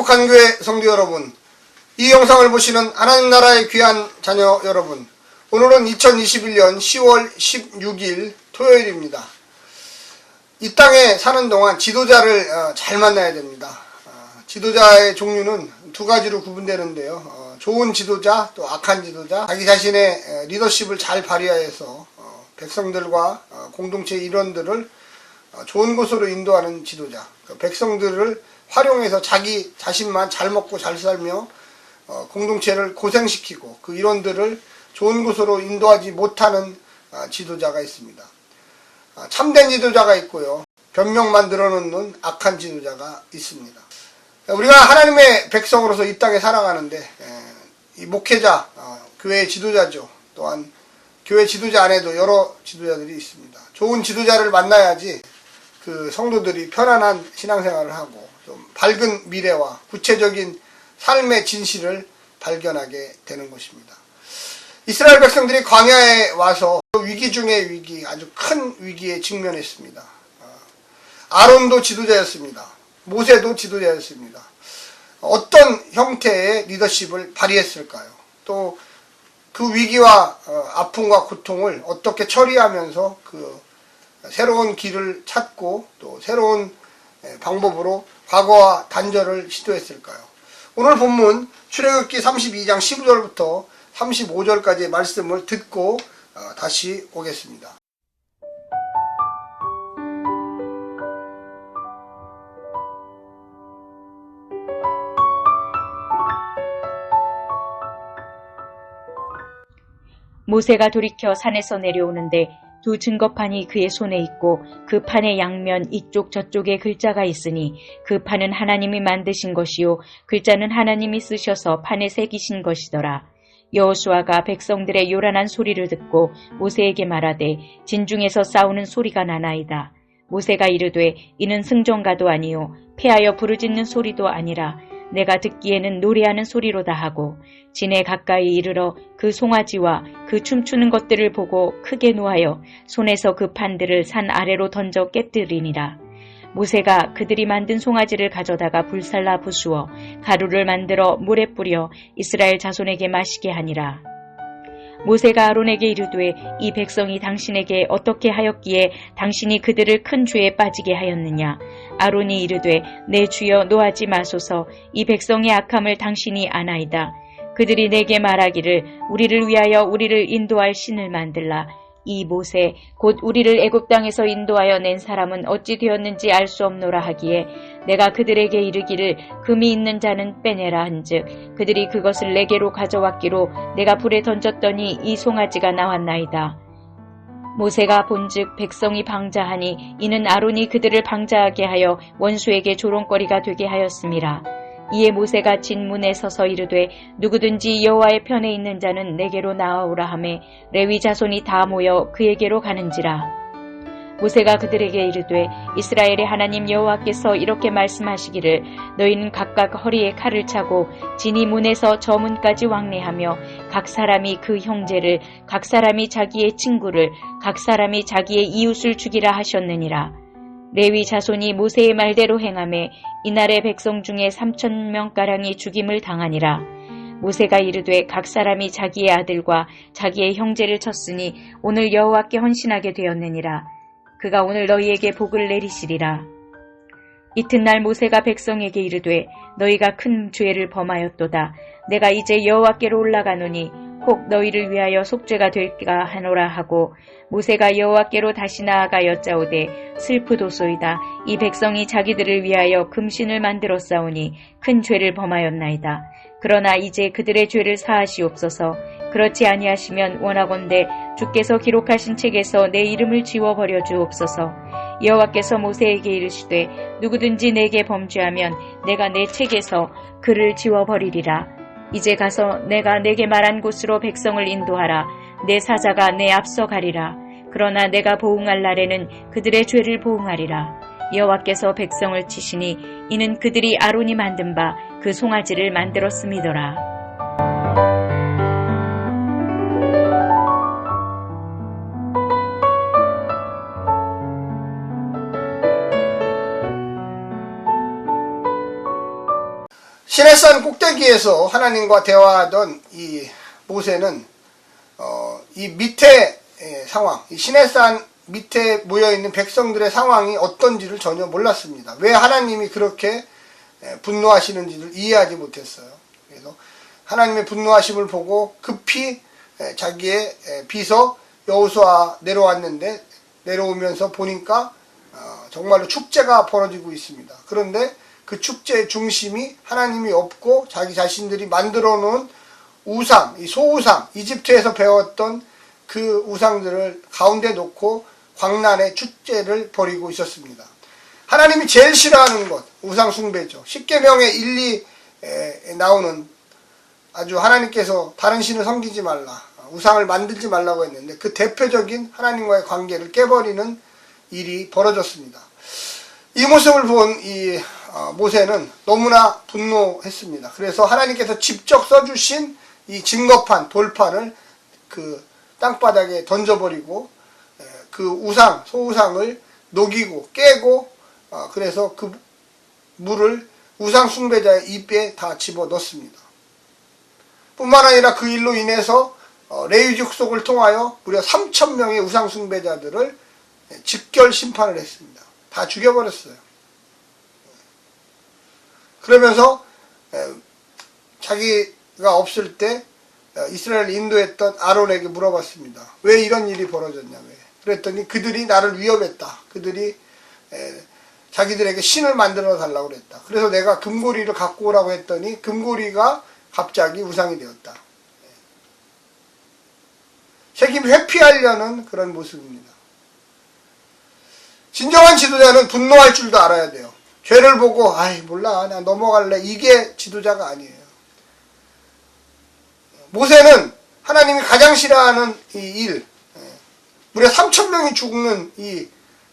행복한 교회 성도 여러분, 이 영상을 보시는 하나님 나라의 귀한 자녀 여러분, 오늘은 2021년 10월 16일 토요일입니다. 이 땅에 사는 동안 지도자를 잘 만나야 됩니다. 지도자의 종류는 두 가지로 구분되는데요. 좋은 지도자, 또 악한 지도자, 자기 자신의 리더십을 잘 발휘하여서 백성들과 공동체 일원들을 좋은 곳으로 인도하는 지도자, 백성들을 활용해서 자기 자신만 잘 먹고 잘 살며 공동체를 고생시키고 그 일원들을 좋은 곳으로 인도하지 못하는 지도자가 있습니다. 참된 지도자가 있고요, 변명 만들어 놓는 악한 지도자가 있습니다. 우리가 하나님의 백성으로서 이 땅에 살아가는데 이 목회자, 교회 지도자죠. 또한 교회 지도자 안에도 여러 지도자들이 있습니다. 좋은 지도자를 만나야지 그 성도들이 편안한 신앙생활을 하고 좀 밝은 미래와 구체적인 삶의 진실을 발견하게 되는 것입니다. 이스라엘 백성들이 광야에 와서 위기 중의 위기, 아주 큰 위기에 직면했습니다. 아론도 지도자였습니다. 모세도 지도자였습니다. 어떤 형태의 리더십을 발휘했을까요? 또 그 위기와 아픔과 고통을 어떻게 처리하면서 그 새로운 길을 찾고 또 새로운 방법으로 과거와 단절을 시도했을까요? 오늘 본문 출애굽기 32장 15절부터 35절까지의 말씀을 듣고 다시 오겠습니다. 모세가 돌이켜 산에서 내려오는데 두 증거판이 그의 손에 있고 그 판의 양면 이쪽 저쪽에 글자가 있으니 그 판은 하나님이 만드신 것이요 글자는 하나님이 쓰셔서 판에 새기신 것이더라. 여호수아가 백성들의 요란한 소리를 듣고 모세에게 말하되 진중에서 싸우는 소리가 나나이다. 모세가 이르되 이는 승전가도 아니요 패하여 부르짖는 소리도 아니라 내가 듣기에는 노래하는 소리로다 하고 진에 가까이 이르러 그 송아지와 그 춤추는 것들을 보고 크게 노하여 손에서 그 판들을 산 아래로 던져 깨뜨리니라. 모세가 그들이 만든 송아지를 가져다가 불살라 부수어 가루를 만들어 물에 뿌려 이스라엘 자손에게 마시게 하니라. 모세가 아론에게 이르되 이 백성이 당신에게 어떻게 하였기에 당신이 그들을 큰 죄에 빠지게 하였느냐. 아론이 이르되 내 주여 노하지 마소서. 이 백성의 악함을 당신이 아나이다. 그들이 내게 말하기를 우리를 위하여 우리를 인도할 신을 만들라. 이 모세 곧 우리를 애굽 땅에서 인도하여 낸 사람은 어찌 되었는지 알 수 없노라 하기에 내가 그들에게 이르기를 금이 있는 자는 빼내라 한즉 그들이 그것을 내게로 가져왔기로 내가 불에 던졌더니 이 송아지가 나왔나이다. 모세가 본즉 백성이 방자하니 이는 아론이 그들을 방자하게 하여 원수에게 조롱거리가 되게 하였음이라. 이에 모세가 진문에 서서 이르되 누구든지 여호와의 편에 있는 자는 내게로 나아오라 하매 레위 자손이 다 모여 그에게로 가는지라. 모세가 그들에게 이르되 이스라엘의 하나님 여호와께서 이렇게 말씀하시기를 너희는 각각 허리에 칼을 차고 진이 문에서 저 문까지 왕래하며 각 사람이 그 형제를 각 사람이 자기의 친구를 각 사람이 자기의 이웃을 죽이라 하셨느니라. 레위 자손이 모세의 말대로 행하매 이날의 백성 중에 3,000명가량이 죽임을 당하니라. 모세가 이르되 각 사람이 자기의 아들과 자기의 형제를 쳤으니 오늘 여호와께 헌신하게 되었느니라. 그가 오늘 너희에게 복을 내리시리라. 이튿날 모세가 백성에게 이르되 너희가 큰 죄를 범하였도다. 내가 이제 여호와께로 올라가노니 혹 너희를 위하여 속죄가 될까 하노라 하고 모세가 여호와께로 다시 나아가 여짜오되 슬프도소이다. 이 백성이 자기들을 위하여 금신을 만들었사오니 큰 죄를 범하였나이다. 그러나 이제 그들의 죄를 사하시옵소서. 그렇지 아니하시면 원하건대 주께서 기록하신 책에서 내 이름을 지워버려 주옵소서. 여호와께서 모세에게 이르시되 누구든지 내게 범죄하면 내가 내 책에서 그를 지워버리리라. 이제 가서 내가 내게 말한 곳으로 백성을 인도하라. 내 사자가 내 앞서 가리라. 그러나 내가 보응할 날에는 그들의 죄를 보응하리라. 여호와께서 백성을 치시니 이는 그들이 아론이 만든 바 그 송아지를 만들었음이더라. 시내산 꼭대기에서 하나님과 대화하던 이 모세는 이 밑에 상황, 이 시내산 밑에 모여있는 백성들의 상황이 어떤지를 전혀 몰랐습니다. 왜 하나님이 그렇게 분노하시는지를 이해하지 못했어요. 그래서 하나님의 분노하심을 보고 급히 자기의 비서 여호수아 내려왔는데, 내려오면서 보니까 정말로 축제가 벌어지고 있습니다. 그런데 그 축제의 중심이 하나님이 없고 자기 자신들이 만들어 놓은 우상, 이 소우상, 이집트에서 배웠던 그 우상들을 가운데 놓고 광란의 축제를 벌이고 있었습니다. 하나님이 제일 싫어하는 것, 우상 숭배죠. 십계명의 1, 2에 나오는, 아주 하나님께서 다른 신을 섬기지 말라, 우상을 만들지 말라고 했는데 그 대표적인 하나님과의 관계를 깨버리는 일이 벌어졌습니다. 이 모습을 본 이 모세는 너무나 분노했습니다. 그래서 하나님께서 직접 써주신 이 증거판, 돌판을 그 땅바닥에 던져버리고 그 우상, 소우상을 녹이고 깨고, 그래서 그 물을 우상 숭배자의 입에 다 집어넣습니다. 뿐만 아니라 그 일로 인해서 레위 족속을 통하여 무려 3,000명의 우상 숭배자들을 직결 심판을 했습니다. 다 죽여버렸어요. 그러면서 자기가 없을 때 이스라엘을 인도했던 아론에게 물어봤습니다. 왜 이런 일이 벌어졌냐, 왜? 그랬더니 그들이 나를 위협했다. 그들이 자기들에게 신을 만들어 달라고 그랬다. 그래서 내가 금고리를 갖고 오라고 했더니 금고리가 갑자기 우상이 되었다. 책임 회피하려는 그런 모습입니다. 진정한 지도자는 분노할 줄도 알아야 돼요. 죄를 보고 아이 몰라 나 넘어갈래, 이게 지도자가 아니에요. 모세는 하나님이 가장 싫어하는 이 일, 무려 3,000명이 죽는 이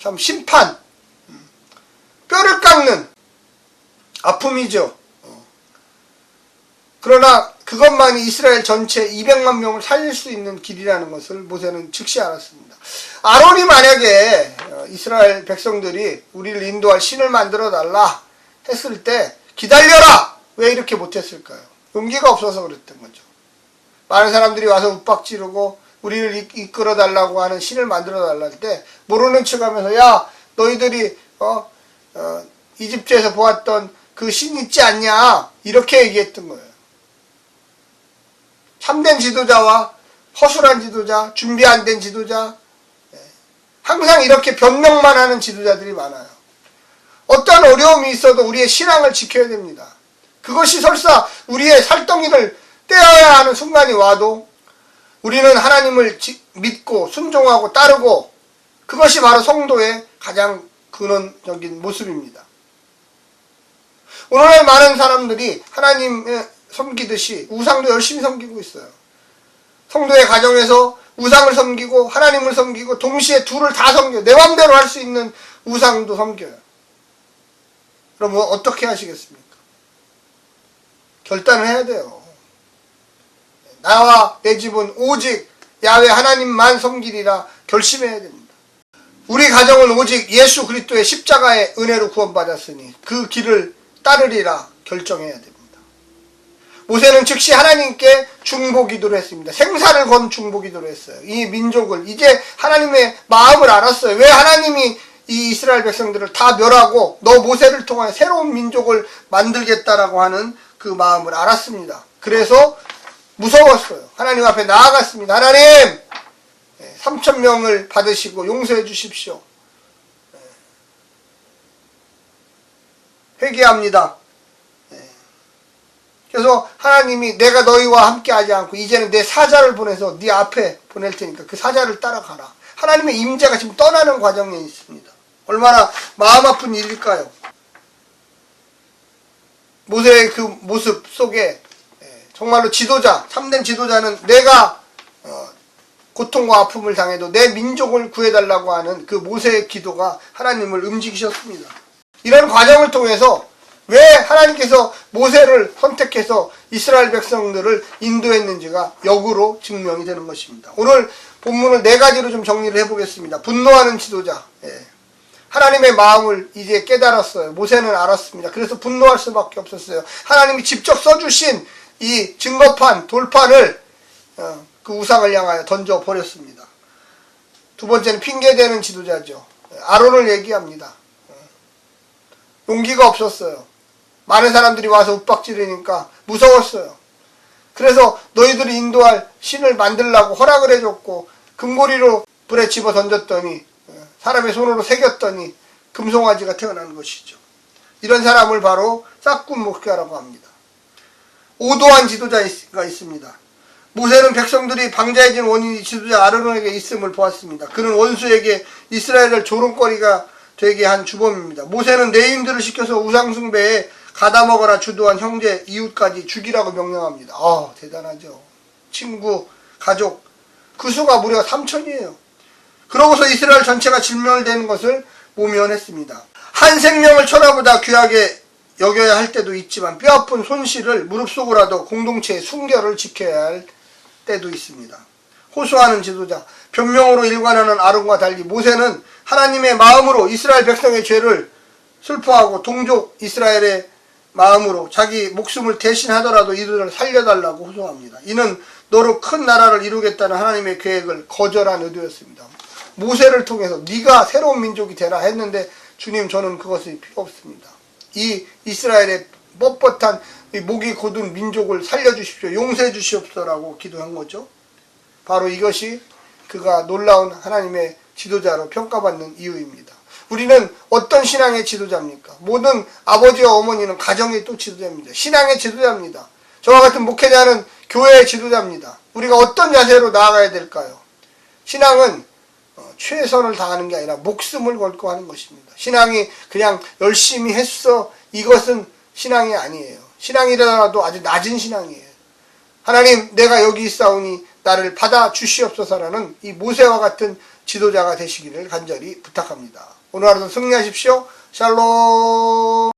참 심판, 뼈를 깎는 아픔이죠. 그러나 그것만이 이스라엘 전체 200만 명을 살릴 수 있는 길이라는 것을 모세는 즉시 알았습니다. 아론이 만약에 이스라엘 백성들이 우리를 인도할 신을 만들어 달라 했을 때 기다려라! 왜 이렇게 못했을까요? 용기가 없어서 그랬던 거죠. 많은 사람들이 와서 윽박지르고 우리를 이끌어 달라고 하는 신을 만들어 달라 할 때 모르는 척하면서 야 너희들이 이집트에서 보았던 그 신 있지 않냐, 이렇게 얘기했던 거예요. 참된 지도자와 허술한 지도자, 준비 안 된 지도자, 항상 이렇게 변명만 하는 지도자들이 많아요. 어떤 어려움이 있어도 우리의 신앙을 지켜야 됩니다. 그것이 설사 우리의 살덩이를 떼어야 하는 순간이 와도 우리는 하나님을 믿고 순종하고 따르고, 그것이 바로 성도의 가장 근원적인 모습입니다. 오늘날 많은 사람들이 하나님을 섬기듯이 우상도 열심히 섬기고 있어요. 성도의 가정에서 우상을 섬기고 하나님을 섬기고 동시에 둘을 다 섬겨요. 내 맘대로 할 수 있는 우상도 섬겨요. 그럼 어떻게 하시겠습니까? 결단을 해야 돼요. 나와 내 집은 오직 야훼 하나님만 섬기리라 결심해야 됩니다. 우리 가정은 오직 예수 그리스도의 십자가의 은혜로 구원받았으니 그 길을 따르리라 결정해야 됩니다. 모세는 즉시 하나님께 중보기도를 했습니다. 생사를 건 중보기도를 했어요. 이 민족을 이제 하나님의 마음을 알았어요. 왜 하나님이 이 이스라엘 백성들을 다 멸하고 너 모세를 통하여 새로운 민족을 만들겠다라고 하는 그 마음을 알았습니다. 그래서 무서웠어요. 하나님 앞에 나아갔습니다. 하나님 3,000명을 받으시고 용서해 주십시오. 회개합니다. 그래서 하나님이 내가 너희와 함께 하지 않고 이제는 내 사자를 보내서 네 앞에 보낼 테니까 그 사자를 따라가라. 하나님의 임재가 지금 떠나는 과정에 있습니다. 얼마나 마음 아픈 일일까요? 모세의 그 모습 속에 정말로 지도자, 참된 지도자는 내가 고통과 아픔을 당해도 내 민족을 구해달라고 하는 그 모세의 기도가 하나님을 움직이셨습니다. 이런 과정을 통해서 왜 하나님께서 모세를 선택해서 이스라엘 백성들을 인도했는지가 역으로 증명이 되는 것입니다. 오늘 본문을 4가지로 좀 정리를 해보겠습니다. 분노하는 지도자, 하나님의 마음을 이제 깨달았어요. 모세는 알았습니다. 그래서 분노할 수밖에 없었어요. 하나님이 직접 써주신 이 증거판, 돌판을 그 우상을 향하여 던져버렸습니다. 두 번째는 핑계대는 지도자죠. 아론을 얘기합니다. 용기가 없었어요. 많은 사람들이 와서 윽박지르니까 무서웠어요. 그래서 너희들이 인도할 신을 만들라고 허락을 해줬고 금고리로 불에 집어 던졌더니 사람의 손으로 새겼더니 금송아지가 태어난 것이죠. 이런 사람을 바로 싹군 목회라고 합니다. 오도한 지도자가 있습니다. 모세는 백성들이 방자해진 원인이 지도자 아론에게 있음을 보았습니다. 그는 원수에게 이스라엘을 조롱거리가 되게 한 주범입니다. 모세는 내인들을 시켜서 우상숭배에 가다먹어라 주도한 형제, 이웃까지 죽이라고 명령합니다. 대단하죠. 친구, 가족, 그 수가 무려 3천이에요. 그러고서 이스라엘 전체가 진멸되는 것을 모면했습니다. 한 생명을 천하보다 귀하게 여겨야 할 때도 있지만 뼈아픈 손실을 무릅쓰고라도 공동체의 순결을 지켜야 할 때도 있습니다. 호소하는 지도자, 변명으로 일관하는 아론과 달리 모세는 하나님의 마음으로 이스라엘 백성의 죄를 슬퍼하고 동족 이스라엘의 마음으로 자기 목숨을 대신하더라도 이들을 살려달라고 호소합니다. 이는 너로 큰 나라를 이루겠다는 하나님의 계획을 거절한 의도였습니다. 모세를 통해서 네가 새로운 민족이 되라 했는데 주님 저는 그것이 필요 없습니다. 이 이스라엘의 뻣뻣한 목이 곧은 민족을 살려주십시오. 용서해 주시옵소서라고 기도한 거죠. 바로 이것이 그가 놀라운 하나님의 지도자로 평가받는 이유입니다. 우리는 어떤 신앙의 지도자입니까? 모든 아버지와 어머니는 가정의 또 지도자입니다. 신앙의 지도자입니다. 저와 같은 목회자는 교회의 지도자입니다. 우리가 어떤 자세로 나아가야 될까요? 신앙은 최선을 다하는 게 아니라 목숨을 걸고 하는 것입니다. 신앙이 그냥 열심히 했어 이것은 신앙이 아니에요. 신앙이라도 아주 낮은 신앙이에요. 하나님 내가 여기 있사오니 나를 받아 주시옵소서라는 이 모세와 같은 지도자가 되시기를 간절히 부탁합니다. 오늘 하루도 승리하십시오. 샬롬.